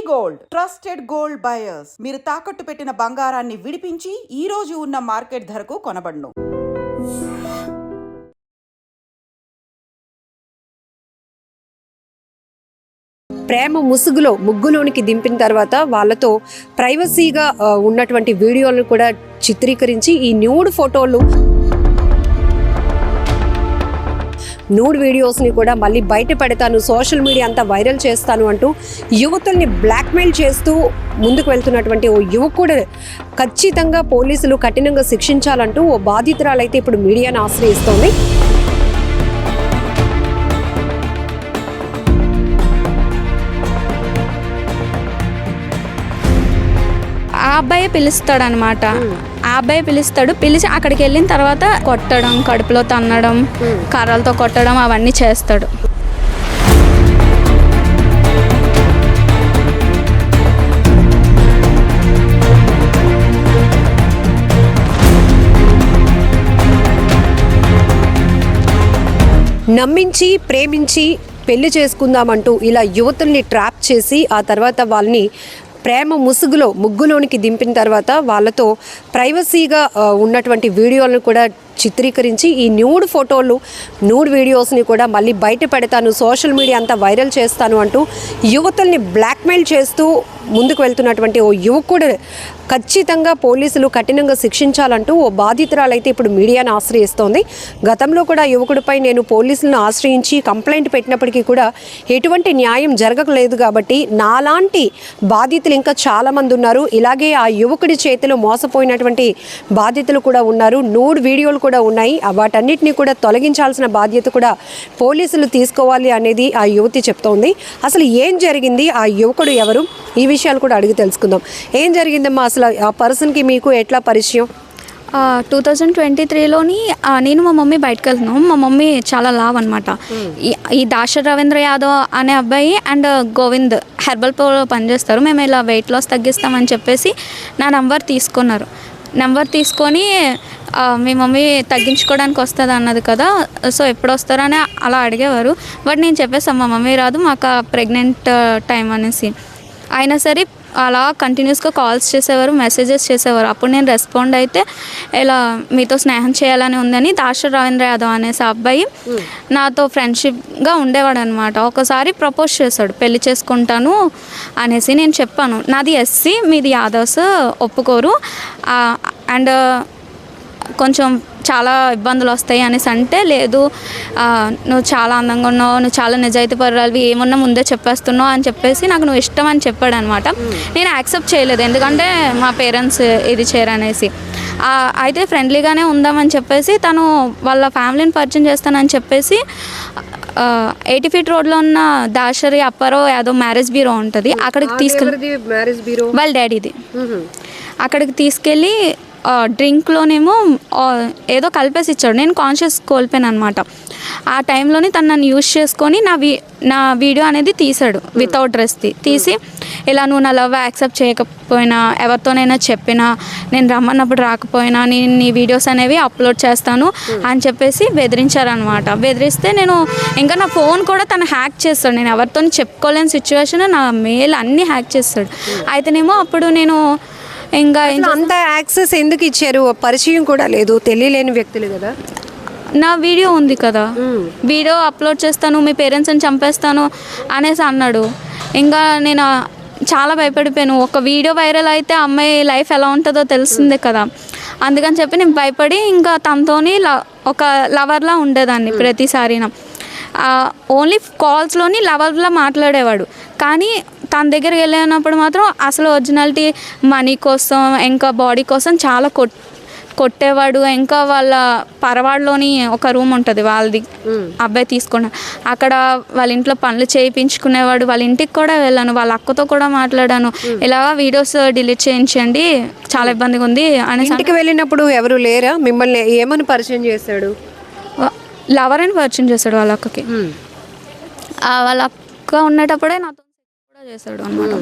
Gold trusted gold buyers మీరు తాకట్టు పెట్టిన బంగారాన్ని విడిపించి ఈ రోజు ఉన్న మార్కెట్ ధరకు కొనబడును. ప్రేమ ముసుగులో ముగ్గులోనికి దింపిన తర్వాత వాళ్ళతో ప్రైవసీగా ఉన్నటువంటి వీడియోలను కూడా చిత్రీకరించి ఈ న్యూడ్ ఫోటోలు న్యూడ్ వీడియోస్ని కూడా మళ్ళీ బయట పెడతాను, సోషల్ మీడియా అంతా వైరల్ చేస్తాను అంటూ యువతుల్ని బ్లాక్మెయిల్ చేస్తూ ముందుకు వెళ్తున్నటువంటి ఓ యువకుడు ఖచ్చితంగా పోలీసులు కఠినంగా శిక్షించాలంటూ ఓ బాధితురాలైతే ఇప్పుడు మీడియాను ఆశ్రయిస్తోంది. ఆ అబ్బాయి పిలుస్తాడు అనమాట. ఆ అబ్బాయి పిలిచి అక్కడికి వెళ్ళిన తర్వాత కొట్టడం, కడుపులో తన్నడం, కర్రలతో కొట్టడం అవన్నీ చేస్తాడు. నమ్మించి ప్రేమించి పెళ్లి చేసుకుందామంటూ ఇలా యువతుల్ని ట్రాప్ చేసి ఆ తర్వాత వాళ్ళని ప్రేమ ముసుగులో ముగ్గులోనికి దింపిన తర్వాత వాళ్ళతో ప్రైవసీగా ఉన్నటువంటి వీడియోలను కూడా చిత్రీకరించి ఈ న్యూడ్ ఫోటోలు న్యూడ్ వీడియోస్ని కూడా మళ్ళీ బయట పెడతాను, సోషల్ మీడియా అంతా వైరల్ చేస్తాను అంటూ యువతుల్ని బ్లాక్మెయిల్ చేస్తూ ముందుకు వెళ్తున్నటువంటి ఓ యువకుడు ఖచ్చితంగా పోలీసులు కఠినంగా శిక్షించాలంటూ ఓ బాధితురాలైతే ఇప్పుడు మీడియాను ఆశ్రయిస్తోంది. గతంలో కూడా యువకుడిపై నేను పోలీసులను ఆశ్రయించి కంప్లైంట్ పెట్టినప్పటికీ కూడా ఎటువంటి న్యాయం జరగలేదు కాబట్టి నాలాంటి బాధితులు ఇంకా చాలామంది ఉన్నారు. ఇలాగే ఆ యువకుడి చేతిలో మోసపోయినటువంటి బాధితులు కూడా ఉన్నారు. న్యూడ్ వీడియోలు కూడా ఉన్నాయి. వాటన్నిటిని కూడా తొలగించాల్సిన బాధ్యత కూడా పోలీసులు తీసుకోవాలి అనేది ఆ యువతి చెప్తోంది. అసలు ఏం జరిగింది, ఆ యువకుడు ఎవరు, ఈ విషయాలు కూడా అడిగి తెలుసుకుందాం. ఏం జరిగిందమ్మా, అసలు ఆ పర్సన్కి మీకు ఎట్లా పరిచయం? 2023లోని నేను మా మమ్మీ బయటకు వెళ్తున్నాం. మా మమ్మీ చాలా లావ్ అనమాట. ఈ దాశర్ రవీంద్ర యాదవ్ అనే అబ్బాయి అండ్ గోవింద్ హెర్బల్ ప్రోలో పనిచేస్తారు. మేము ఇలా వెయిట్ లాస్ తగ్గిస్తామని చెప్పేసి నా నెంబర్ తీసుకున్నారు. నెంబర్ తీసుకొని మీ మమ్మీ తగ్గించుకోవడానికి వస్తుంది అన్నది కదా, సో ఎప్పుడు వస్తారని అలా అడిగేవారు. బట్ నేను చెప్పేసాను మా మమ్మీ రాదు, మాకు ప్రెగ్నెంట్ టైం అనేసి. అయినా సరే అలా కంటిన్యూస్గా కాల్స్ చేసేవారు, మెసేజెస్ చేసేవారు. అప్పుడు నేను రెస్పాండ్ అయితే ఇలా మీతో స్నేహం చేయాలని ఉందని దాశర్ రవీంద్ర యాదవ్ అనేసి అబ్బాయి నాతో ఫ్రెండ్షిప్గా ఉండేవాడు అనమాట. ఒకసారి ప్రపోజ్ చేశాడు, పెళ్లి చేసుకుంటాను అనేసి. నేను చెప్పాను నాది ఎస్సీ, మీది యాదవ్స్, ఒప్పుకోరు అండ్ కొంచెం చాలా ఇబ్బందులు వస్తాయి అనేసి అంటే, లేదు నువ్వు చాలా అందంగా ఉన్నావు, నువ్వు చాలా నిజాయితీ పరురాలివి, ఏమన్నా ముందే చెప్పేస్తున్నావు అని చెప్పేసి నాకు నువ్వు ఇష్టం అని చెప్పాడు అనమాట. నేను యాక్సెప్ట్ చేయలేదు, ఎందుకంటే మా పేరెంట్స్ ఇది చేయరనేసి. అయితే ఫ్రెండ్లీగానే ఉందామని చెప్పేసి తను వాళ్ళ ఫ్యామిలీని పరిచయం చేస్తానని చెప్పేసి 80 ఫీట్ రోడ్లో ఉన్న దాశరి అప్పారావు యాదవ్ మ్యారేజ్ బ్యూరో ఉంటుంది, అక్కడికి తీసుకెళ్ళి వాళ్ళ డాడీది, అక్కడికి తీసుకెళ్ళి డ్రింక్లోనేమో ఏదో కలిపేసి ఇచ్చాడు. నేను కాన్షియస్ కోల్పోయాను అనమాట. ఆ టైంలోని తను నన్ను యూజ్ చేసుకొని నా వీడియో అనేది తీసాడు వితౌట్ డ్రెస్ తీసి, ఇలా నువ్వు నా లవ్ యాక్సెప్ట్ చేయకపోయినా, ఎవరితోనైనా చెప్పినా, నేను రమ్మన్నప్పుడు రాకపోయినా నేను నీ వీడియోస్ అనేవి అప్లోడ్ చేస్తాను అని చెప్పేసి బెదిరించారనమాట. బెదిరిస్తే నేను ఇంకా నా ఫోన్ కూడా తను హ్యాక్ చేస్తాడు. నేను ఎవరితో చెప్పుకోలేని సిచ్యువేషన్, నా మెయిల్ అన్నీ హ్యాక్ చేస్తాడు. అయితేనేమో అప్పుడు నేను ఇంకా అంత యాక్సెస్ ఎందుకు ఇచ్చారు? పరిచయం కూడా లేదు, తెలియలేని వ్యక్తులు కదా. నా వీడియో ఉంది కదా, వీడియో అప్లోడ్ చేస్తాను, మీ పేరెంట్స్ని చంపేస్తాను అనేసి అన్నాడు. ఇంకా నేను చాలా భయపడిపోయాను. ఒక వీడియో వైరల్ అయితే అమ్మాయి లైఫ్ ఎలా ఉంటుందో తెలిసిందే కదా. అందుకని చెప్పి నేను భయపడి ఇంకా తనతోని ఒక లవర్లా ఉండేదాన్ని ప్రతిసారి. ఓన్లీ కాల్స్లోని లవర్లా మాట్లాడేవాడు, కానీ తన దగ్గరికి వెళ్ళినప్పుడు మాత్రం అసలు ఒరిజినాలిటీ మనీ కోసం ఇంకా బాడీ కోసం చాలా కొట్టేవాడు. ఇంకా వాళ్ళ పరవాడలోని ఒక రూమ్ ఉంటుంది వాళ్ళది, అబ్బాయి తీసుకున్నాడు, అక్కడ వాళ్ళ ఇంట్లో పనులు చేయించుకునేవాడు. వాళ్ళ ఇంటికి కూడా వెళ్ళాను, వాళ్ళ అక్కతో కూడా మాట్లాడాను, ఇలా వీడియోస్ డిలీట్ చేయించండి, చాలా ఇబ్బందిగా ఉంది అని. ఇంటికి వెళ్ళినప్పుడు ఎవరు లేరా? మిమ్మల్ని ఏమని పరిచయం చేశాడు? లవర్ అని పరిచయం చేశాడు వాళ్ళ అక్కకి. వాళ్ళ అక్క ఉండేటప్పుడే నాతో కూడా చేశాడు అనమాట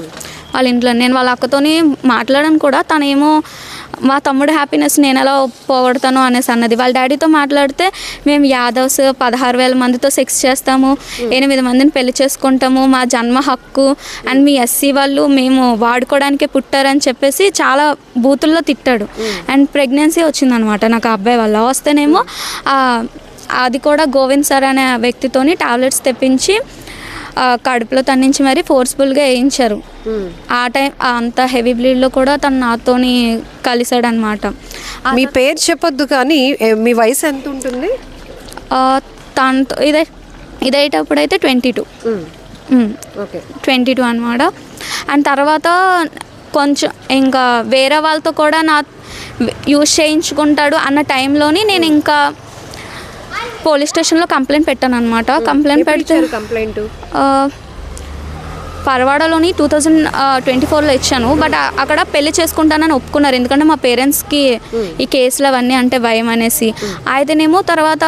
వాళ్ళ ఇంట్లో. నేను వాళ్ళ అక్కతోని మాట్లాడాను కూడా, తనేమో మా తమ్ముడు హ్యాపీనెస్ నేను ఎలా పోగొడతాను అనేసి అన్నది. వాళ్ళ డాడీతో మాట్లాడితే మేము యాదవ్స్ 16,000 మందితో సెక్స్ చేస్తాము, 8 మందిని పెళ్లి చేసుకుంటాము, మా జన్మ హక్కు అండ్ మీ ఎస్సీ వాళ్ళు మేము వాడుకోవడానికే పుట్టారని చెప్పేసి చాలా బూతుల్లో తిట్టాడు. అండ్ ప్రెగ్నెన్సీ వచ్చిందనమాట నాకు ఆ అబ్బాయి వల్ల. వస్తేనేమో అది కూడా గోవింద్ సార్ అనే వ్యక్తితోని టాబ్లెట్స్ తెప్పించి కడుపులో తన్నించి మరీ ఫోర్స్ఫుల్గా వేయించారు. ఆ టైం అంత హెవీ బ్లీడ్లో కూడా తను నాతోని కలిసాడనమాట. మీ పేరు చెప్పొద్దు కానీ మీ వయసు ఎంత ఉంటుంది? తనతో ఇదైటప్పుడైతే 22. ఓకే, 22 అనమాట. అండ్ తర్వాత కొంచెం ఇంకా వేరే వాళ్ళతో కూడా నా యూజ్ చేయించుకుంటాడు అన్న టైంలోని నేను ఇంకా పోలీస్ స్టేషన్లో కంప్లైంట్ పెట్టాను అనమాట. కంప్లైంట్ పెడితే పరవాడలోని 2024లో ఇచ్చాను. బట్ అక్కడ పెళ్లి చేసుకుంటానని ఒప్పుకున్నారు, ఎందుకంటే మా పేరెంట్స్కి ఈ కేసులు అవన్నీ అంటే భయం అనేసి. అయితేనేమో తర్వాత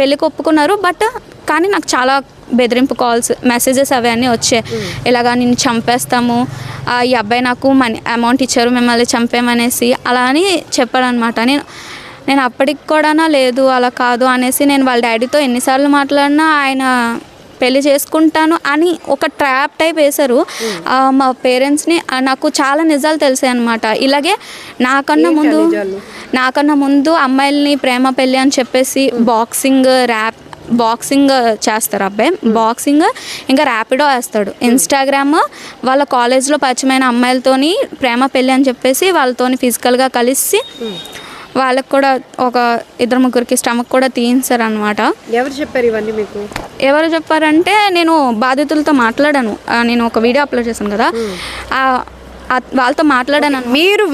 పెళ్ళికి ఒప్పుకున్నారు. బట్ కానీ నాకు చాలా బెదిరింపు కాల్స్, మెసేజెస్ అవన్నీ వచ్చాయి. ఇలాగా నిన్ను చంపేస్తాము, ఈ అబ్బాయి నాకు మనీ అమౌంట్ ఇచ్చారు మిమ్మల్ని చంపేమనేసి అలా అని చెప్పారనమాట. నేను అప్పటికి కూడా లేదు అలా కాదు అనేసి నేను వాళ్ళ డాడీతో ఎన్నిసార్లు మాట్లాడినా ఆయన పెళ్లి చేసుకుంటాను అని ఒక ట్రాప్ టైప్ వేశారు మా పేరెంట్స్ని. నాకు చాలా నిజాలు తెలిసాయి అనమాట. ఇలాగే నాకన్నా ముందు అమ్మాయిల్ని ప్రేమ పెళ్ళి అని చెప్పేసి బాక్సింగ్ చేస్తారు అబ్బాయి, బాక్సింగ్ ఇంకా ర్యాపిడో వేస్తాడు. ఇన్స్టాగ్రామ్ వాళ్ళ కాలేజ్లో పరిచయమైన అమ్మాయిలతోని ప్రేమ పెళ్ళి అని చెప్పేసి వాళ్ళతోని ఫిజికల్గా కలిసి వాళ్ళకు కూడా ఒక 2-3 స్టమక్ కూడా తీయించారు అనమాట. ఎవరు చెప్పారు ఇవన్నీ మీకు? ఎవరు చెప్పారంటే నేను బాధితులతో మాట్లాడాను. నేను ఒక వీడియో అప్లోడ్ చేశాను కదా, వాళ్ళతో మాట్లాడాను. మీరు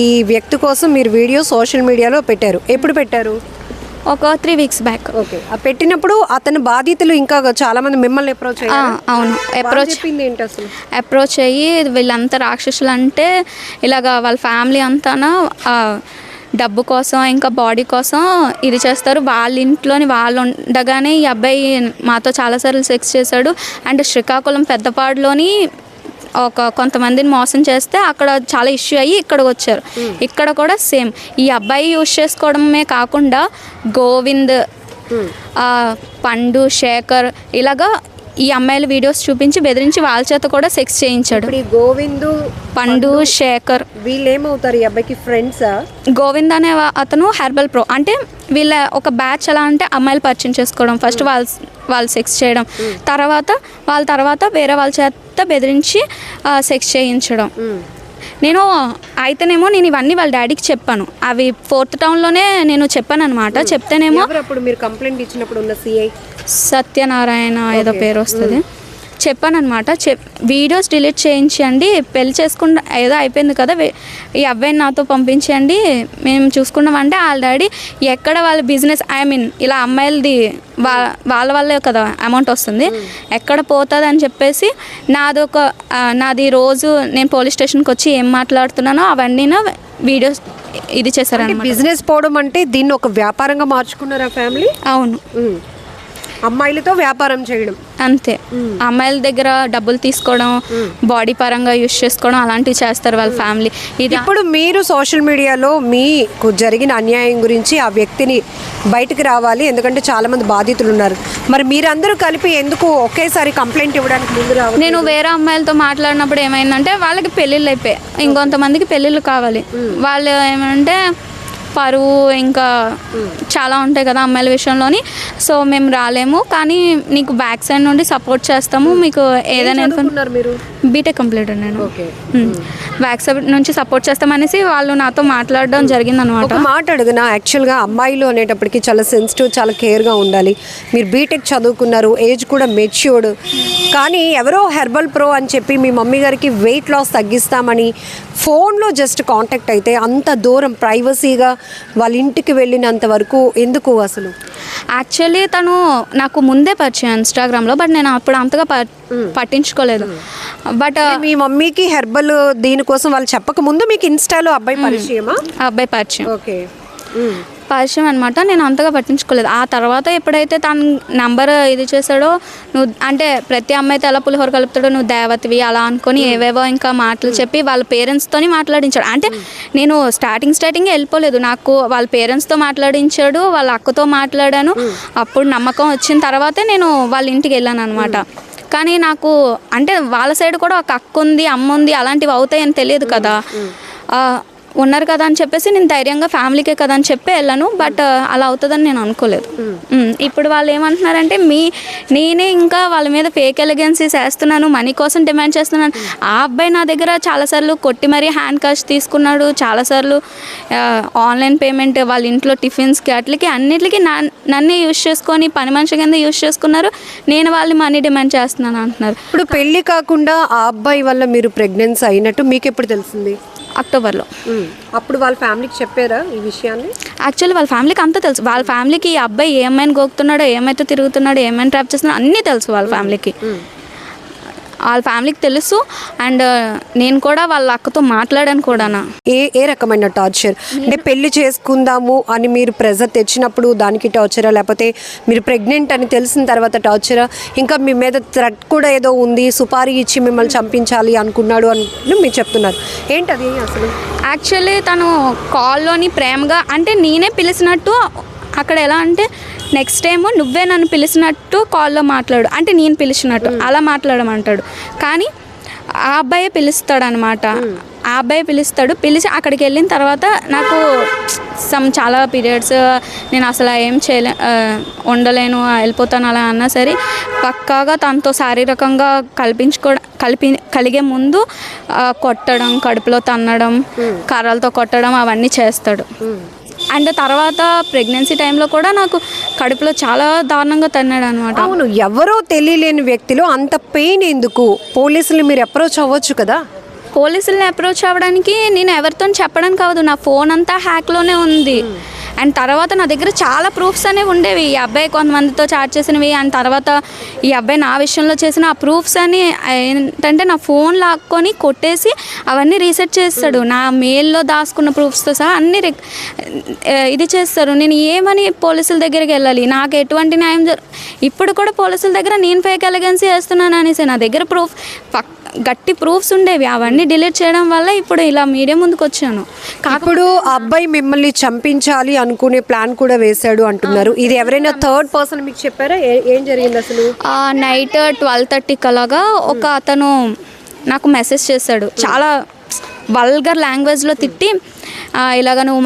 ఈ వ్యక్తి కోసం మీరు వీడియో సోషల్ మీడియాలో పెట్టారు. ఎప్పుడు పెట్టారు? ఒక 3 వీక్స్ బ్యాక్. ఓకే, పెట్టినప్పుడు అతని బాధితులు ఇంకా చాలా మంది మిమ్మల్ని అప్రోచ్ అయ్యారు? అవును, అప్రోచ్ అయ్యి వీళ్ళంతా రాక్షసులు అంటే ఇలాగా వాళ్ళ ఫ్యామిలీ అంతా డబ్బు కోసం ఇంకా బాడీ కోసం ఇది చేస్తారు. వాళ్ళ ఇంట్లోని వాళ్ళు ఉండగానే ఈ అబ్బాయి మాతో చాలాసార్లు సెక్స్ చేశాడు. అండ్ శ్రీకాకుళం పెద్దపాడులోని కొంతమందిని మోసం చేస్తే అక్కడ చాలా ఇష్యూ అయ్యి ఇక్కడికి వచ్చారు. ఇక్కడ కూడా సేమ్ ఈ అబ్బాయి యూజ్ చేసుకోవడమే కాకుండా గోవింద్, పండు, శేఖర్ ఇలాగా ఈ అమ్మాయిల వీడియోస్ చూపించి బెదిరించి వాళ్ళ చేత కూడా సెక్స్ చేయించాడు. గోవింద్, పండు, శేఖర్ వీళ్ళు ఏమవుతారు? ఈ అబ్బాయికి ఫ్రెండ్సా? గోవింద్ అనే అతను హెర్బల్ ప్రో, అంటే వీళ్ళ ఒక బ్యాచ్ ఎలా అంటే అమ్మాయిలు పరిచయం చేసుకోవడం, ఫస్ట్ వాళ్ళు సెక్స్ చేయడం, వాళ్ళ తర్వాత వేరే వాళ్ళ చేత బెదిరించి సెక్స్ చేయించడం. నేను ఇవన్నీ వాళ్ళ డాడీకి చెప్పాను. అవి 4th టౌన్లోనే నేను చెప్పాను అనమాట. చెప్తేనేమో అప్పుడు మీరు కంప్లైంట్ ఇచ్చినప్పుడు ఉన్న సిఐ సత్యనారాయణ ఏదో పేరు వస్తుంది, చెప్పాను అనమాట. వీడియోస్ డిలీట్ చేయించండి, పెళ్లి చేసుకుంటా ఏదో అయిపోయింది కదా, ఈ అబ్బాయిని నాతో పంపించండి, మేము చూసుకున్నామంటే వాళ్ళ డాడీ ఎక్కడ వాళ్ళ బిజినెస్ ఇలా అమ్మాయిలది వాళ్ళ వల్లే కదా అమౌంట్ వస్తుంది, ఎక్కడ పోతుంది అని చెప్పేసి నాది రోజు నేను పోలీస్ స్టేషన్కి వచ్చి ఏం మాట్లాడుతున్నానో అవన్నీ వీడియోస్ ఇది చేశారు. బిజినెస్ పోవడం అంటే దీన్ని ఒక వ్యాపారంగా మార్చుకున్నారు ఆ ఫ్యామిలీ? అవును, అమ్మాయిలతో వ్యాపారం చేయడం అంతే. అమ్మాయిల దగ్గర డబ్బులు తీసుకోవడం, బాడీ పరంగా యూజ్ చేసుకోవడం అలాంటివి చేస్తారు వాళ్ళ ఫ్యామిలీ. ఇప్పుడు మీరు సోషల్ మీడియాలో మీకు జరిగిన అన్యాయం గురించి ఆ వ్యక్తిని బయటకు రావాలి, ఎందుకంటే చాలా మంది బాధితులు ఉన్నారు. మరి మీరందరూ కలిపి ఎందుకు ఒకేసారి కంప్లైంట్ ఇవ్వడానికి ముందు రావాలి? నేను వేరే అమ్మాయిలతో మాట్లాడినప్పుడు ఏమైందంటే వాళ్ళకి పెళ్ళిళ్ళు అయిపోయాయి, ఇంకొంతమందికి పెళ్ళిళ్ళు కావాలి. వాళ్ళు ఏమంటే పరువు ఇంకా చాలా ఉంటాయి కదా అమ్మాయిల విషయంలోని. సో మేము రాలేము, కానీ నీకు బ్యాక్ సైడ్ నుండి సపోర్ట్ చేస్తాము, మీకు ఏదైనా బీటెక్ కంప్లీట్ నేను బ్యాక్ సైడ్ నుంచి సపోర్ట్ చేస్తామనేసి వాళ్ళు నాతో మాట్లాడడం జరిగింది అనమాట. ఒక మాట అడుగునా, యాక్చువల్గా అమ్మాయిలు అనేటప్పటికి చాలా సెన్సిటివ్, చాలా కేర్గా ఉండాలి. మీరు బీటెక్ చదువుకున్నారు, ఏజ్ కూడా మెచ్యూర్డ్, కానీ ఎవరో హెర్బల్ ప్రో అని చెప్పి మీ మమ్మీ గారికి వెయిట్ లాస్ తగ్గిస్తామని ఫోన్లో జస్ట్ కాంటాక్ట్ అయితే అంత దూరం ప్రైవసీగా వాళ్ళ ఇంటికి వెళ్ళినంత వరకు ఎందుకు అసలు? యాక్చువల్లీ తను నాకు ముందే పరిచయం ఇన్స్టాగ్రామ్లో, బట్ నేను అప్పుడు అంతగా పట్టించుకోలేదు. బట్ మీ మమ్మీకి హెర్బల్ దీనికోసం వాళ్ళు చెప్పక ముందు మీకు ఇన్స్టాలో అబ్బాయి పరిచయమా? అబ్బాయి పరిచయం. ఓకే. పరిచయం అనమాట. నేను అంతగా పట్టించుకోలేదు. ఆ తర్వాత ఎప్పుడైతే తన నంబర్ ఇది చేశాడో, నువ్వు అంటే ప్రతి అమ్మాయితో ఎలా పులిహోర కలుపుతాడో నువ్వు దేవతవి అలా అనుకొని ఏవేవో ఇంకా మాటలు చెప్పి వాళ్ళ పేరెంట్స్తోని మాట్లాడించాడు. అంటే నేను స్టార్టింగ్ వెళ్ళిపోలేదు, నాకు వాళ్ళ పేరెంట్స్తో మాట్లాడించాడు, వాళ్ళ అక్కతో మాట్లాడాను. అప్పుడు నమ్మకం వచ్చిన తర్వాతే నేను వాళ్ళ ఇంటికి వెళ్ళాను అనమాట. కానీ నాకు అంటే వాళ్ళ సైడ్ కూడా ఒక అక్క ఉంది, అమ్మ ఉంది, అలాంటివి అవుతాయని తెలియదు కదా. ఉన్నారు కదా అని చెప్పేసి నేను ధైర్యంగా ఫ్యామిలీకే కదా అని చెప్పి వెళ్ళాను. బట్ అలా అవుతుందని నేను అనుకోలేదు. ఇప్పుడు వాళ్ళు ఏమంటున్నారంటే నేనే ఇంకా వాళ్ళ మీద ఫేక్ ఎలిగెన్సీస్ వేస్తున్నాను, మనీ కోసం డిమాండ్ చేస్తున్నాను. ఆ అబ్బాయి నా దగ్గర చాలాసార్లు కొట్టి మరీ హ్యాండ్ క్యాష్ తీసుకున్నాడు, చాలాసార్లు ఆన్లైన్ పేమెంట్ వాళ్ళ ఇంట్లో టిఫిన్స్కి అట్లకి అన్నిటికీ నన్నే యూజ్ చేసుకొని పని మనిషి కింద యూజ్ చేసుకున్నారు. నేను వాళ్ళు మనీ డిమాండ్ చేస్తున్నాను అంటున్నారు. ఇప్పుడు పెళ్లి కాకుండా ఆ అబ్బాయి వల్ల మీరు ప్రెగ్నెన్సీ అయినట్టు మీకు ఎప్పుడు తెలిసింది? అక్టోబర్లో. అప్పుడు వాళ్ళ ఫ్యామిలీకి చెప్పారా ఈ విషయాన్ని? యాక్చువల్లీ వాళ్ళ ఫ్యామిలీకి అంతా తెలుసు. వాళ్ళ ఫ్యామిలీకి ఈ అబ్బాయి ఏమైనా గోకుతున్నాడో, ఏమైతే తిరుగుతున్నాడో, ఏమైనా ట్రాప్ చేస్తున్నాడో అన్నీ తెలుసు వాళ్ళ ఫ్యామిలీకి. వాళ్ళ ఫ్యామిలీకి తెలుసు. అండ్ నేను కూడా వాళ్ళ అక్కతో మాట్లాడాను కూడా. ఏ రకమైన టార్చర్? అంటే పెళ్లి చేసుకుందాము అని మీరు ప్రెజర్ తెచ్చినప్పుడు దానికి టార్చరా, లేకపోతే మీరు ప్రెగ్నెంట్ అని తెలిసిన తర్వాత టార్చరా, ఇంకా మీ మీద థ్రెట్ కూడా ఏదో ఉంది, సుపారీ ఇచ్చి మిమ్మల్ని చంపించాలి అనుకున్నాడు అని మీరు చెప్తున్నారు, ఏంటది అసలు? యాక్చువల్లీ తను కాల్లోని ప్రేమగా అంటే నేనే పిలిచినట్టు, అక్కడ ఎలా అంటే నెక్స్ట్ టైం నువ్వే నన్ను పిలిచినట్టు కాల్లో మాట్లాడు అంటే నేను పిలిచినట్టు అలా మాట్లాడమంటాడు. కానీ ఆ అబ్బాయే పిలుస్తాడనమాట. ఆ అబ్బాయి పిలిచి అక్కడికి వెళ్ళిన తర్వాత నాకు చాలా పీరియడ్స్, నేను అసలు ఏం ఉండలేను, వెళ్ళిపోతాను అలా అన్నా సరే పక్కాగా తనతో శారీరకంగా కలిగే ముందు కొట్టడం, కడుపులో తన్నడం, కర్రలతో కొట్టడం అవన్నీ చేస్తాడు. అండ్ తర్వాత ప్రెగ్నెన్సీ టైంలో కూడా నాకు కడుపులో చాలా దారుణంగా తన్నాడు అనమాట. అవును, ఎవరో తెలియలేని వ్యక్తిలో అంత పెయిన్ ఎందుకు? పోలీసులు మీరు అప్రోచ్ అవ్వచ్చు కదా. పోలీసుల్ని అప్రోచ్ అవ్వడానికి నేను ఎవరితో చెప్పడానికి కావదు, నా ఫోన్ అంతా హ్యాక్లోనే ఉంది. అండ్ తర్వాత నా దగ్గర చాలా ప్రూఫ్స్ అనేవి ఉండేవి, ఈ అబ్బాయి కొంతమందితో చాట్ చేసినవి. అండ్ తర్వాత ఈ అబ్బాయి నా విషయంలో చేసిన ఆ ప్రూఫ్స్ అని ఏంటంటే నా ఫోన్ లాక్కొని కొట్టేసి అవన్నీ రీసెట్ చేస్తాడు. నా మెయిల్లో దాచుకున్న ప్రూఫ్స్తో సహా అన్నీ ఇది చేస్తారు. నేను ఏమని పోలీసుల దగ్గరికి వెళ్ళాలి? నాకు ఎటువంటి న్యాయం ఇప్పుడు కూడా పోలీసుల దగ్గర నేను ఫేక్ ఎలిగెన్సీ వేస్తున్నాను అనేసి నా దగ్గర గట్టి ప్రూఫ్స్ ఉండేవి, అవన్నీ డిలీట్ చేయడం వల్ల ఇప్పుడు ఇలా మీడియా ముందుకు వచ్చాను. ఇప్పుడు ఆ అబ్బాయి మిమ్మల్ని చంపించాలి అనుకునే ప్లాన్ కూడా వేశాడు అంటున్నారు. ఇది ఎవరైనా థర్డ్ పర్సన్ మీకు చెప్పారా? ఏం జరిగింది అసలు? నైట్ 12:30 అలాగా ఒక అతను నాకు మెసేజ్ చేశాడు, చాలా వల్గర్ లాంగ్వేజ్లో తిట్టి, ఇలాగ నువ్వు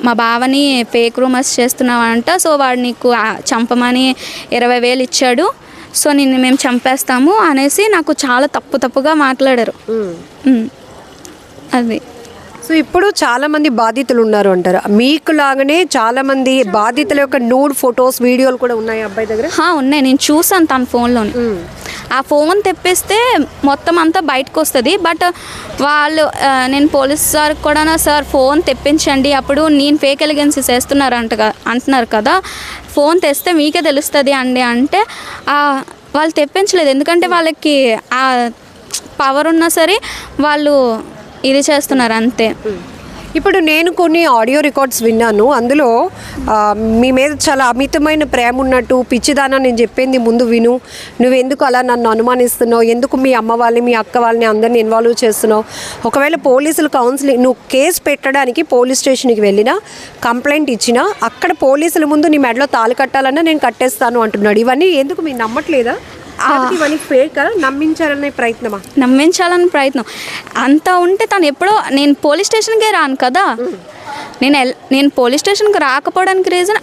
మా బావని ఫేక్ రూమర్స్ చేస్తున్నావంట, సో వాడు నీకు చంపమని 20,000 ఇచ్చాడు, సో నిన్ను మేము చంపేస్తాము అనేసి నాకు చాలా తప్పుగా మాట్లాడారు. అది. సో ఇప్పుడు చాలా మంది బాధితులు ఉన్నారు అంటారు. మీకు లాగానే చాలా మంది బాధితుల యొక్క నూడ్ ఫొటోస్, వీడియోలు కూడా ఉన్నాయి అబ్బాయి దగ్గర? ఉన్నాయి, నేను చూసాను తన ఫోన్లోని. ఆ ఫోన్ తెప్పిస్తే మొత్తం అంతా బయటకు వస్తుంది. బట్ వాళ్ళు నేను పోలీస్ సార్ కూడా, సార్ ఫోన్ తెప్పించండి, అప్పుడు నేను ఫేక్ ఎలిగెన్సీస్ అంటున్నారు కదా, ఫోన్ తెస్తే మీకే తెలుస్తుంది అండి అంటే వాళ్ళు తెప్పించలేదు. ఎందుకంటే వాళ్ళకి ఆ పవర్ ఉన్నా సరే వాళ్ళు ఇది చేస్తున్నారు అంతే. ఇప్పుడు నేను కొన్ని ఆడియో రికార్డ్స్ విన్నాను, అందులో మీ మీద చాలా అమితమైన ప్రేమ ఉన్నట్టు, పిచ్చిదానా నేను చెప్పింది ముందు విను, నువ్వు ఎందుకు అలా నన్ను అనుమానిస్తున్నావు, ఎందుకు మీ అమ్మ వాళ్ళని మీ అక్క వాళ్ళని అందరిని ఇన్వాల్వ్ చేస్తున్నావు, ఒకవేళ పోలీసులు కౌన్సిలింగ్ నువ్వు కేసు పెట్టడానికి పోలీస్ స్టేషన్కి వెళ్ళినా, కంప్లైంట్ ఇచ్చినా అక్కడ పోలీసుల ముందు నీ మెడలో తాళి కట్టాలన్నా నేను కట్టేస్తాను అంటున్నాడు. ఇవన్నీ ఎందుకు మీరు నమ్మట్లేదా? ఇవన్నీ ఫేక్, నమ్మించాలనే ప్రయత్నం అంతా ఉంటే తను ఎప్పుడో, నేను పోలీస్ స్టేషన్కే రాను కదా, నేను పోలీస్ స్టేషన్కి రాకపోవడానికి రీజన్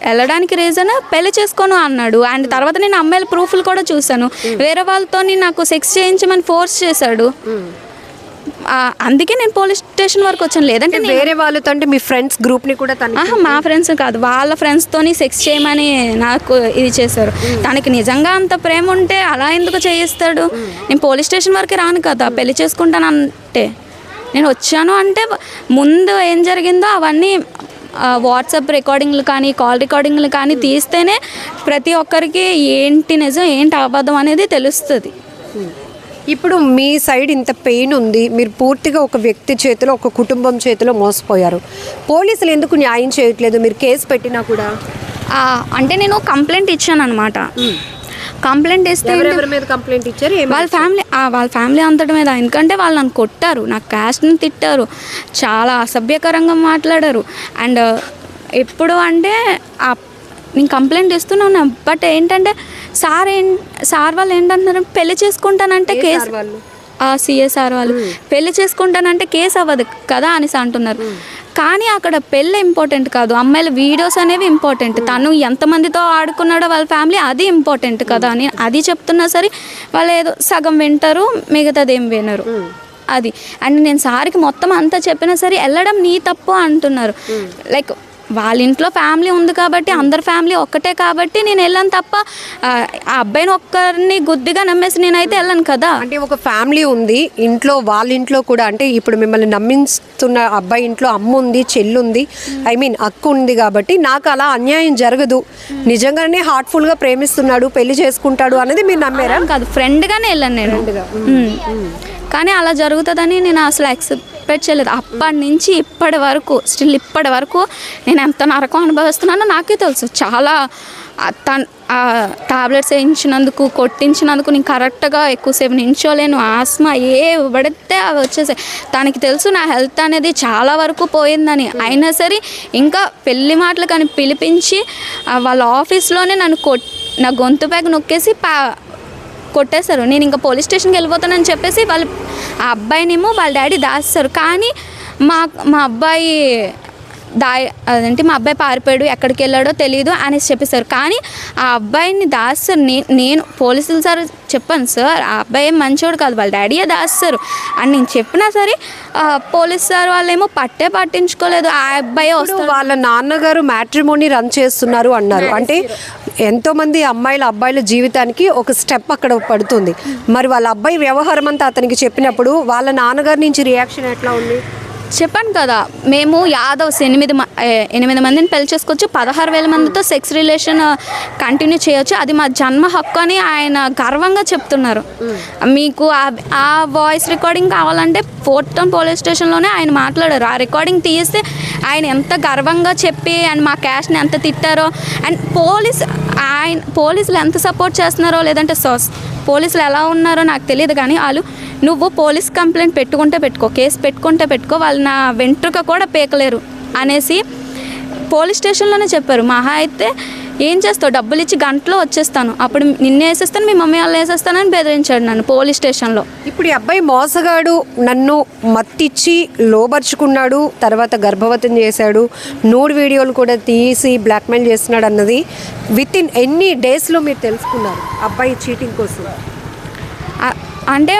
వెళ్ళడానికి రీజన్ పెళ్లి చేసుకోను అన్నాడు. అండ్ తర్వాత నేను అమ్మాయిల ప్రూఫ్లు కూడా చూశాను, వేరే వాళ్ళతో నాకు సెక్స్ చేయించమని ఫోర్స్ చేశాడు. అందుకే నేను పోలీస్ స్టేషన్ వరకు వచ్చాను. లేదంటే వేరే వాళ్ళతో అంటే మీ ఫ్రెండ్స్ గ్రూప్ని కూడా మా ఫ్రెండ్స్ కాదు, వాళ్ళ ఫ్రెండ్స్తోని సెక్స్ చేయమని నాకు ఇది చేశారు. తనకి నిజంగా అంత ప్రేమ ఉంటే అలా ఎందుకు చేయిస్తాడు? నేను పోలీస్ స్టేషన్ వరకు రాను కదా, పెళ్లి చేసుకుంటాను అంటే. నేను వచ్చాను అంటే ముందు ఏం జరిగిందో అవన్నీ వాట్సాప్ రికార్డింగ్లు కానీ కాల్ రికార్డింగ్లు కానీ తీస్తేనే ప్రతి ఒక్కరికి ఏంటి నిజం ఏంటి అబద్ధం అనేది తెలుస్తుంది. ఇప్పుడు మీ సైడ్ ఇంత పెయిన్ ఉంది, మీరు పూర్తిగా ఒక వ్యక్తి చేతిలో, ఒక కుటుంబం చేతిలో మోసపోయారు. పోలీసులు ఎందుకు న్యాయం చేయట్లేదు? మీరు కేసు పెట్టినా కూడా. అంటే నేను కంప్లైంట్ ఇచ్చాను అనమాట. కంప్లైంట్ ఇస్తే ఎవరెవరి మీద కంప్లైంట్ ఇచ్చారు? వాళ్ళ ఫ్యామిలీ అంతటి మీద. ఎందుకంటే వాళ్ళు నన్ను కొట్టారు, నా క్యాస్ట్ని తిట్టారు, చాలా అసభ్యకరంగా మాట్లాడారు. అండ్ ఎప్పుడు అంటే నేను కంప్లైంట్ ఇస్తున్నాను. బట్ ఏంటంటే సార్ వాళ్ళు ఏంటంటున్నారు, పెళ్లి చేసుకుంటానంటే కేసు, సిఎస్ఆర్ వాళ్ళు పెళ్లి చేసుకుంటానంటే కేసు అవ్వదు కదా అనేసి అంటున్నారు. కానీ అక్కడ పెళ్ళి ఇంపార్టెంట్ కాదు, అమ్మాయిల వీడియోస్ అనేవి ఇంపార్టెంట్. తను ఎంతమందితో ఆడుకున్నాడో వాళ్ళ ఫ్యామిలీ, అది ఇంపార్టెంట్ కదా అని అది చెప్తున్నా సరే వాళ్ళు ఏదో సగం వింటారు, మిగతాది ఏం వినరు. అది అండ్ నేను సార్కి మొత్తం అంతా చెప్పినా సరే వెళ్ళడం నీ తప్పు అంటున్నారు. లైక్ వాళ్ళ ఇంట్లో ఫ్యామిలీ ఉంది కాబట్టి, అందరి ఫ్యామిలీ ఒక్కటే కాబట్టి నేను వెళ్ళాను తప్ప ఆ అబ్బాయిని ఒక్కరిని గుద్దిగా నమ్మేసి నేనైతే వెళ్ళాను కదా. అంటే ఒక ఫ్యామిలీ ఉంది ఇంట్లో, వాళ్ళ ఇంట్లో కూడా అంటే ఇప్పుడు మిమ్మల్ని నమ్మిస్తున్న అబ్బాయి ఇంట్లో అమ్మ ఉంది, చెల్లి ఉంది, ఐ మీన్ అక్క ఉంది కాబట్టి నాకు అలా అన్యాయం జరగదు, నిజంగానే హార్ట్ఫుల్గా ప్రేమిస్తున్నాడు, పెళ్లి చేసుకుంటాడు అనేది మీరు నమ్మారా? కాదు, ఫ్రెండ్గానే వెళ్ళాను నేను. కానీ అలా జరుగుతుందని నేను అసలు ఎక్స్పెక్ట్ చేయలేదు. అప్పటి నుంచి ఇప్పటి వరకు స్టిల్ ఇప్పటి వరకు నేను ఎంత నరకం అనుభవిస్తున్నానో నాకే తెలుసు. చాలా టాబ్లెట్స్ వేయించినందుకు, కొట్టించినందుకు నేను కరెక్ట్గా ఎక్కువసేపు నించోలేను, ఆస్మా ఏ పడితే అవి వచ్చేసాయి. తనకి తెలుసు నా హెల్త్ అనేది చాలా వరకు పోయిందని. అయినా సరే ఇంకా పెళ్లి మాటలు కానీ పిలిపించి వాళ్ళ ఆఫీస్లోనే నన్ను నా గొంతు బ్యాగ్ నొక్కేసి కొట్టేశారు. నేను ఇంకా పోలీస్ స్టేషన్కి వెళ్ళిపోతానని చెప్పేసి వాళ్ళు ఆ అబ్బాయినేమో వాళ్ళ డాడీ దాస్తారు. కానీ మా అబ్బాయి మా అబ్బాయి పారిపోయాడు, ఎక్కడికి వెళ్ళాడో తెలియదు అనేసి చెప్పేశారు. కానీ ఆ అబ్బాయిని దాస్తారు. నేను పోలీసులు సార్ చెప్పాను, సార్ ఆ అబ్బాయి ఏం మంచోడు కాదు, వాళ్ళ డాడీయే దాస్తారు అని నేను చెప్పినా సరే పోలీస్ సార్ వాళ్ళేమో పట్టించుకోలేదు. ఆ అబ్బాయి వస్తారు. వాళ్ళ నాన్నగారు మ్యాట్రిమోనీ రన్ చేస్తున్నారు అన్నారు. అంటే ఎంతోమంది అబ్బాయిల జీవితానికి ఒక స్టెప్ అక్కడ పడుతుంది. మరి వాళ్ళ అబ్బాయి వ్యవహారం అంతా అతనికి చెప్పినప్పుడు వాళ్ళ నాన్నగారి నుంచి రియాక్షన్ ఎట్లా ఉంది? చెప్పాను కదా, మేము యాదవ్స్ 8 మందిని పెళ్లి చేసుకోవచ్చు, 16,000 మందితో సెక్స్ రిలేషన్ కంటిన్యూ చేయొచ్చు, అది మా జన్మ హక్కు అని ఆయన గర్వంగా చెప్తున్నారు. మీకు ఆ వాయిస్ రికార్డింగ్ కావాలంటే ఫోర్ట్ టౌన్ పోలీస్ స్టేషన్లోనే ఆయన మాట్లాడారు. ఆ రికార్డింగ్ తీస్తే ఆయన ఎంత గర్వంగా చెప్పి అండ్ మా క్యాస్ట్ని ఎంత తిట్టారో, అండ్ పోలీసులు ఎంత సపోర్ట్ చేస్తున్నారో, లేదంటే పోలీసులు ఎలా ఉన్నారో నాకు తెలియదు. కానీ వాళ్ళు నువ్వు పోలీస్ కంప్లైంట్ పెట్టుకుంటే పెట్టుకో, కేసు పెట్టుకుంటే పెట్టుకో, వాళ్ళు నా వెంట్రుక కూడా పీకలేరు అనేసి పోలీస్ స్టేషన్లోనే చెప్పారు. మహా అయితే ఏం చేస్తావు, డబ్బులు ఇచ్చి గంటలో వచ్చేస్తాను, అప్పుడు నిన్నే వేసేస్తాను, మీ మమ్మీ వాళ్ళు వేసేస్తానని బెదిరించాడు నన్ను పోలీస్ స్టేషన్లో. ఇప్పుడు ఈ అబ్బాయి మోసగాడు, నన్ను మత్తిచ్చి లోబర్చుకున్నాడు, తర్వాత గర్భవతం చేశాడు, నూడ్ వీడియోలు కూడా తీసి బ్లాక్మెయిల్ చేస్తున్నాడు అన్నది విత్ ఇన్ ఎన్ని డేస్లో మీరు తెలుసుకున్నారు అబ్బాయి చీటింగ్ కోసం? అంటే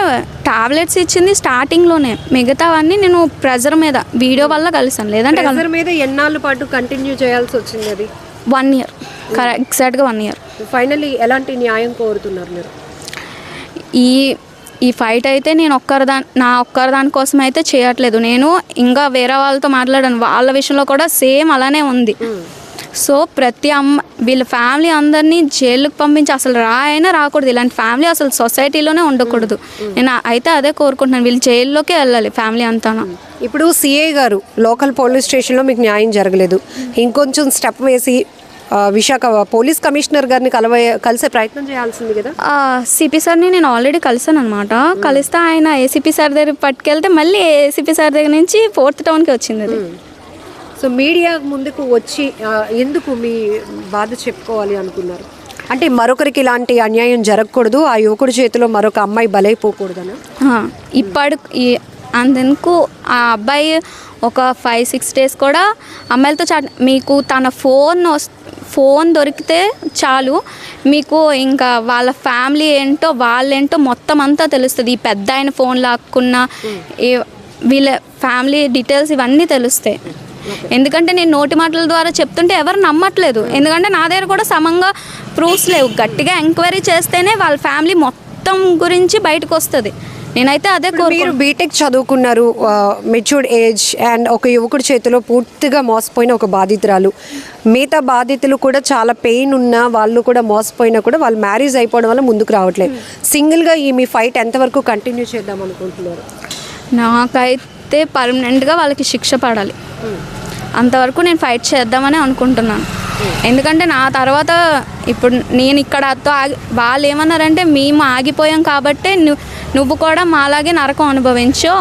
టాబ్లెట్స్ ఇచ్చింది స్టార్టింగ్లోనే, మిగతావన్నీ నేను ప్రెజర్ మీద వీడియో వల్ల కలిసాను. లేదంటే ప్రెజర్ మీద ఎన్నాళ్ళ పాటు కంటిన్యూ చేయాల్సి వచ్చింది? అది 1 year, ఎగ్జాక్ట్గా 1 year. ఫైనల్లీ ఎలాంటి న్యాయం కోరుతున్నారు మీరు? ఈ ఫైట్ అయితే నేను నా ఒక్కరిదాని కోసం అయితే చేయట్లేదు. నేను ఇంకా వేరే వాళ్ళతో మాట్లాడాను, వాళ్ళ విషయంలో కూడా సేమ్ అలానే ఉంది. సో ప్రతి వీళ్ళ ఫ్యామిలీ అందరినీ జైలుకి పంపించి అసలు అయినా రాకూడదు, ఇలాంటి ఫ్యామిలీ అసలు సొసైటీలోనే ఉండకూడదు. నేను అయితే అదే కోరుకుంటున్నాను, వీళ్ళు జైల్లోకే వెళ్ళాలి ఫ్యామిలీ అంతా. ఇప్పుడు సిఐ గారు లోకల్ పోలీస్ స్టేషన్లో మీకు న్యాయం జరగలేదు, ఇంకొంచెం స్టెప్ వేసి విశాఖ పోలీస్ కమిషనర్ గారిని కలిసే ప్రయత్నం చేయాల్సింది కదా? సిపి సార్ని నేను ఆల్రెడీ కలిసాను అనమాట. కలిస్తే ఆయన ఏసీపీ సార్ దగ్గర పట్టుకెళ్తే మళ్ళీ ఏసీపీ సార్ దగ్గర నుంచి ఫోర్త్ టౌన్కి వచ్చింది అది. సో మీడియా ముందుకు వచ్చి ఎందుకు మీ బాధ చెప్పుకోవాలి అనుకున్నారు? అంటే మరొకరికి ఇలాంటి అన్యాయం జరగకూడదు, ఆ యువకుడి చేతిలో మరొక అమ్మాయి బలైపోకూడదని. అందుకు ఆ అబ్బాయి ఒక 5-6 days కూడా అమ్మాయిలతో మీకు తన ఫోన్ దొరికితే చాలు, మీకు ఇంకా వాళ్ళ ఫ్యామిలీ ఏంటో వాళ్ళేంటో మొత్తం అంతా తెలుస్తుంది. ఈ పెద్ద ఆయన ఫోన్ లాక్కున్న వీళ్ళ ఫ్యామిలీ డీటెయిల్స్ ఇవన్నీ తెలుస్తాయి. ఎందుకంటే నేను నోటి మాటల ద్వారా చెప్తుంటే ఎవరు నమ్మట్లేదు, ఎందుకంటే నా దగ్గర కూడా సమంగా ప్రూఫ్స్ లేవు. గట్టిగా ఎంక్వైరీ చేస్తేనే వాళ్ళ ఫ్యామిలీ మొత్తం గురించి బయటకు వస్తుంది. నేనైతే అదే మీరు బీటెక్ చదువుకున్నారు, మెచ్యూర్డ్ ఏజ్, అండ్ ఒక యువకుడి చేతిలో పూర్తిగా మోసపోయిన ఒక బాధితురాలు. మిగతా బాధితులు కూడా చాలా పెయిన్ ఉన్న వాళ్ళు కూడా మోసపోయినా కూడా వాళ్ళు మ్యారేజ్ అయిపోవడం వల్ల ముందుకు రావట్లేదు. సింగిల్గా ఈ మీ ఫైట్ ఎంతవరకు కంటిన్యూ చేద్దాం అనుకుంటున్నారు? నాకైతే పర్మనెంట్గా వాళ్ళకి శిక్ష పడాలి, అంతవరకు నేను ఫైట్ చేద్దామని అనుకుంటున్నాను. ఎందుకంటే నా తర్వాత ఇప్పుడు నేను ఇక్కడ వాళ్ళు ఏమన్నారంటే మేము ఆగిపోయాం కాబట్టి నువ్వు కూడా మాలాగే నరకం అనుభవించు,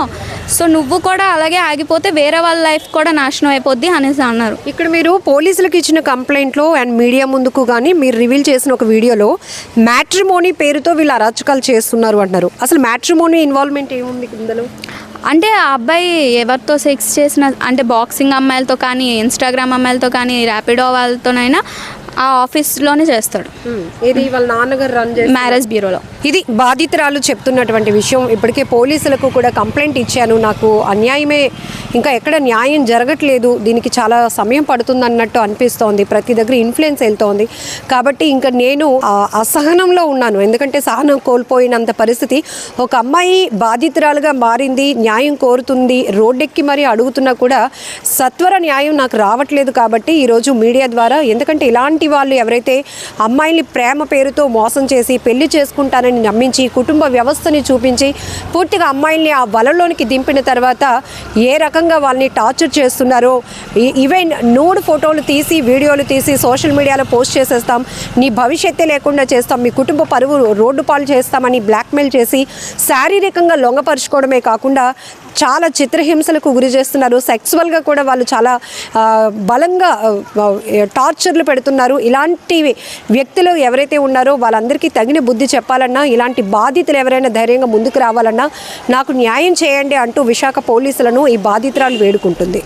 సో నువ్వు కూడా అలాగే ఆగిపోతే వేరే వాళ్ళ లైఫ్ కూడా నాశనం అయిపోద్ది అనేసి అన్నారు. ఇక్కడ మీరు పోలీసులకు ఇచ్చిన కంప్లైంట్లో అండ్ మీడియా ముందుకు కానీ మీరు రివీల్ చేసిన ఒక వీడియోలో మ్యాట్రిమోనీ పేరుతో వీళ్ళు అరాచకాలు చేస్తున్నారు అంటున్నారు. అసలు మ్యాట్రిమోనీ ఇన్వాల్వ్మెంట్ ఏముంది ఇందులో? అంటే ఆ అబ్బాయి ఎవరితో సెక్స్ చేసిన, అంటే బాక్సింగ్ అమ్మాయిలతో కానీ, ఇన్స్టాగ్రామ్ అమ్మాయిలతో కానీ, ర్యాపిడో వాళ్ళతోనైనా ఆ ఆఫీస్లోనే చేస్తాడు. ఇది వాళ్ళ నాన్నగారు రన్ చేసే మ్యారేజ్ బ్యూరోలో. ఇది బాధితురాలు చెప్తున్నటువంటి విషయం. ఇప్పటికే పోలీసులకు కూడా కంప్లైంట్ ఇచ్చాను, నాకు అన్యాయమే, ఇంకా ఎక్కడ న్యాయం జరగట్లేదు, దీనికి చాలా సమయం పడుతుంది అన్నట్టు అనిపిస్తోంది, ప్రతి దగ్గర ఇన్ఫ్లుయెన్స్ వెళ్తోంది. కాబట్టి ఇంకా నేను అసహనంలో ఉన్నాను, ఎందుకంటే సహనం కోల్పోయినంత పరిస్థితి. ఒక అమ్మాయి బాధితురాలుగా మారింది, న్యాయం కోరుతుంది, రోడ్డెక్కి మరీ అడుగుతున్నా కూడా సత్వర న్యాయం నాకు రావట్లేదు. కాబట్టి ఈరోజు మీడియా ద్వారా, ఎందుకంటే ఇలాంటి వాళ్ళు ఎవరైతే అమ్మాయిని ప్రేమ పేరుతో మోసం చేసి పెళ్లి చేసుకుంటానని నమ్మించి కుటుంబ వ్యవస్థని చూపించి పూర్తిగా అమ్మాయిల్ని ఆ వలలోనికి దింపిన తర్వాత ఏ రకంగా వాళ్ళని టార్చర్ చేస్తున్నారో, ఈవెన్ నూడ్ ఫోటోలు తీసి వీడియోలు తీసి సోషల్ మీడియాలో పోస్ట్ చేసేస్తాం, నీ భవిష్యత్తే లేకుండా చేస్తాం, మీ కుటుంబ పరువు రోడ్డు పాలు చేస్తామని బ్లాక్మెయిల్ చేసి శారీరకంగా లొంగపరుచుకోవడమే కాకుండా చాలా చిత్రహింసలకు గురి చేస్తున్నారు. సెక్సువల్గా కూడా వాళ్ళు చాలా బలంగా టార్చర్లు పెడుతున్నారు. ఇలాంటి వ్యక్తులు ఎవరైతే ఉన్నారో వాళ్ళందరికీ తగిన బుద్ధి చెప్పాలన్నా, ఇలాంటి బాధితులు ఎవరైనా ధైర్యంగా ముందుకు రావాలన్నా నాకు న్యాయం చేయండి అంటూ విశాఖ పోలీసులను ఈ బాధితురాలు వేడుకుంటుంది.